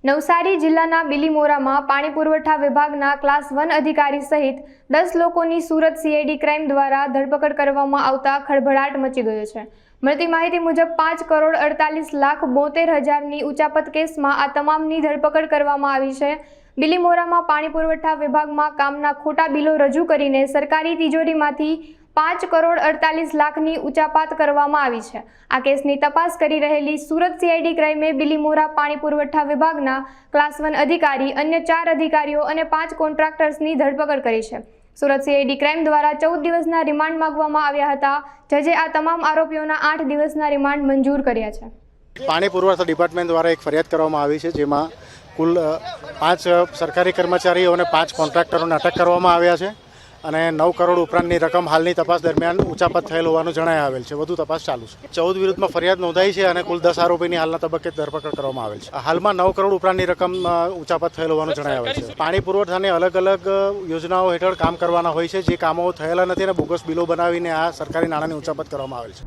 નવસારી જિલ્લાના બિલીમોરામાં પાણી પુરવઠા વિભાગના ક્લાસ 1 અધિકારી સહિત 10 લોકોની સુરત સીઆઈડી ક્રાઇમ દ્વારા ધરપકડ કરવામાં આવતા ખળભળાટ મચી ગયો છે। મળતી માહિતી મુજબ 5,48,72,000ની ઉચાપત કેસમાં આ તમામની ધરપકડ કરવામાં આવી છે। બિલીમોરામાં પાણી પુરવઠા વિભાગમાં કામના ખોટા બિલો રજૂ કરીને સરકારી તિજોરીમાંથી 5,48,00,000ની ઉચાપત કરવામાં આવી છે। આ કેસની તપાસ કરી રહેલી સુરત સીઆઈડી ક્રાઇમે બિલીમોરા પાણી પુરવઠા વિભાગના ક્લાસ 1 અધિકારી, અન્ય 4 અધિકારીઓ અને 5 કોન્ટ્રાક્ટર્સની ધરપકડ કરી છે। સુરત સીઆઈડી ક્રાઇમ દ્વારા 14 દિવસના રિમાન્ડ માંગવામાં આવ્યા હતા। જજે આ તમામ આરોપીઓના 8 દિવસના રિમાન્ડ મંજૂર કર્યા છે। પાણી પુરવઠા ડિપાર્ટમેન્ટ દ્વારા એક ફરિયાદ કરવામાં આવી છે, જેમાં કુલ 5 સરકારી કર્મચારીઓ અને 5 કોન્ટ્રાક્ટરોને અટક કરવામાં આવ્યા છે અને 9 કરોડ ઉપરાંતની રકમ હાલની તપાસ દરમિયાન ઉચાપત થયેલ હોવાનું જણાઈ આવેલ છે। વધુ તપાસ ચાલુ છે। 14 વિરુદ્ધમાં ફરિયાદ નોંધાઈ છે અને કુલ 10 આરોપીની હાલના તબક્કે ધરપકડ કરવામાં આવેલ છે। હાલમાં 9 કરોડ ઉપરાંતની રકમ ઉચાપત થયેલ હોવાનું જણાઈ આવેલ છે। પાણી પુરવઠાની અલગ અલગ યોજનાઓ હેઠળ કામ કરવાના હોય છે, જે કામો થયેલા નથી અને બોગસ બિલો બનાવીને આ સરકારી નાણાંની ઉચાપત કરવામાં આવેલ છે।